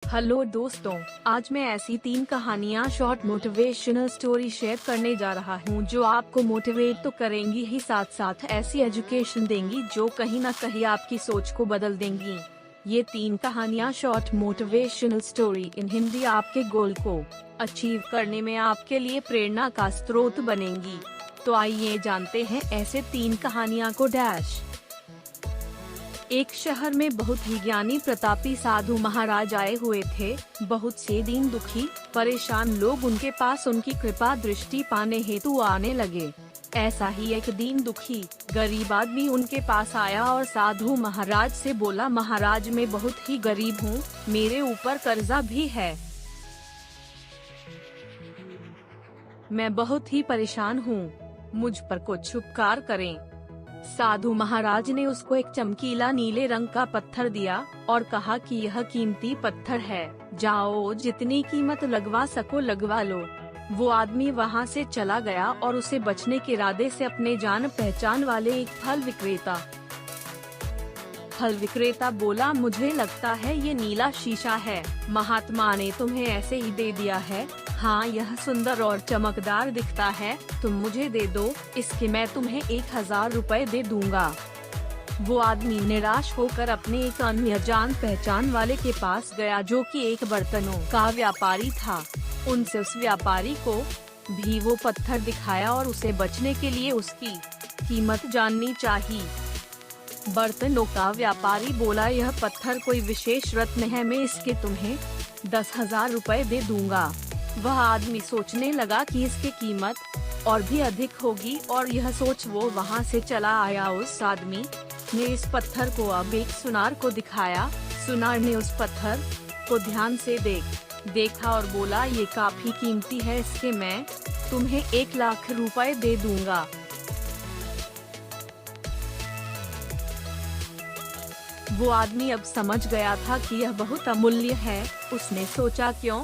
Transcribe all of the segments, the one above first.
Hello दोस्तों, आज मैं ऐसी 3 कहानियाँ शॉर्ट मोटिवेशनल स्टोरी शेयर करने जा रहा हूँ जो आपको मोटिवेट तो करेंगी ही साथ साथ ऐसी एजुकेशन देंगी जो कहीं न कहीं आपकी सोच को बदल देंगी। ये 3 कहानियाँ short motivational story in Hindi आपके गोल को अचीव करने में आपके लिए प्रेरणा का स्रोत बनेंगी। तो आइए जानते हैं ऐसे 3 कहानियाँ को। एक शहर में बहुत ही ज्ञानी प्रतापी साधु महाराज आए हुए थे। बहुत से दीन दुखी परेशान लोग उनके पास उनकी कृपा दृष्टि पाने हेतु आने लगे। ऐसा ही एक दीन दुखी गरीब आदमी उनके पास आया और साधु महाराज से बोला, महाराज मैं बहुत ही गरीब हूँ, मेरे ऊपर कर्जा भी है, मैं बहुत ही परेशान हूँ, मुझ पर कुछ उपकार करें। साधु महाराज ने उसको एक चमकीला नीले रंग का पत्थर दिया और कहा कि यह कीमती पत्थर है, जाओ जितनी कीमत लगवा सको लगवा लो। वो आदमी वहाँ से चला गया और उसे बचने के इरादे से अपने जान पहचान वाले एक फल विक्रेता बोला, मुझे लगता है ये नीला शीशा है, महात्मा ने तुम्हें ऐसे ही दे दिया है। हाँ, यह सुंदर और चमकदार दिखता है, तुम मुझे दे दो, इसके मैं तुम्हें 1000 रुपए दे दूंगा। वो आदमी निराश होकर अपने एक अन्य जान पहचान वाले के पास गया जो कि एक बर्तनों का व्यापारी था। उनसे उस व्यापारी को भी वो पत्थर दिखाया और उसे बचने के लिए उसकी कीमत जाननी चाहिए। बर्तनों का व्यापारी बोला, यह पत्थर कोई विशेष रत्न है, मैं इसके तुम्हें 10,000 रुपए दे दूंगा। वह आदमी सोचने लगा कि इसकी कीमत और भी अधिक होगी और यह सोच वो वहाँ से चला आया। उस आदमी ने इस पत्थर को अब एक सुनार को दिखाया। सुनार ने उस पत्थर को ध्यान से देखा और बोला, ये काफी कीमती है, इसके मैं तुम्हें 1 लाख रुपए दे दूंगा। वो आदमी अब समझ गया था कि यह बहुत अमूल्य है। उसने सोचा, क्यों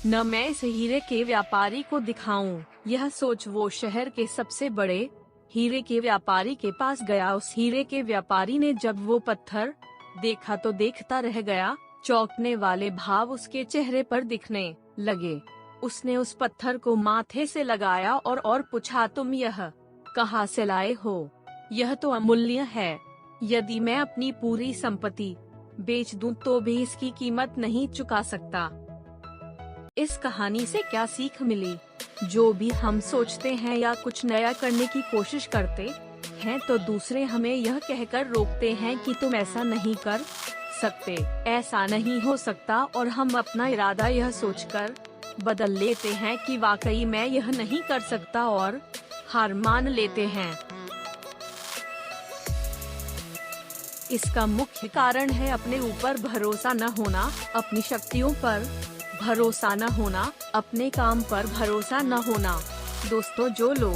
न मैं इस हीरे के व्यापारी को दिखाऊं। यह सोच वो शहर के सबसे बड़े हीरे के व्यापारी के पास गया। उस हीरे के व्यापारी ने जब वो पत्थर देखा तो देखता रह गया। चौंकने वाले भाव उसके चेहरे पर दिखने लगे। उसने उस पत्थर को माथे से लगाया और पूछा, तुम यह कहाँ से लाए हो? यह तो अमूल्य है, यदि मैं अपनी पूरी संपत्ति बेच दूं तो भी इसकी कीमत नहीं चुका सकता। इस कहानी से क्या सीख मिली? जो भी हम सोचते हैं या कुछ नया करने की कोशिश करते हैं तो दूसरे हमें यह कहकर रोकते हैं कि तुम ऐसा नहीं कर सकते, ऐसा नहीं हो सकता, और हम अपना इरादा यह सोचकर बदल लेते हैं कि वाकई मैं यह नहीं कर सकता और हार मान लेते हैं। इसका मुख्य कारण है अपने ऊपर भरोसा न होना, अपनी शक्तियों पर भरोसा न होना, अपने काम पर भरोसा न होना। दोस्तों, जो लोग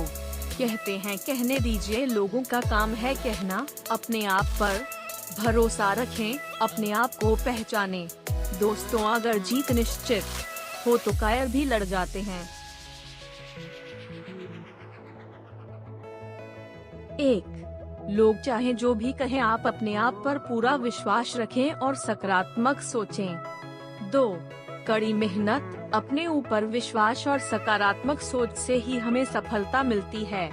कहते हैं कहने दीजिए, लोगों का काम है कहना। अपने आप पर भरोसा रखें, अपने आप को पहचानें। दोस्तों, अगर जीत निश्चित हो तो कायर भी लड़ जाते हैं। 1. लोग चाहे जो भी कहें, आप अपने आप पर पूरा विश्वास रखें और सकारात्मक सोचें। 2. कड़ी मेहनत, अपने ऊपर विश्वास और सकारात्मक सोच से ही हमें सफलता मिलती है।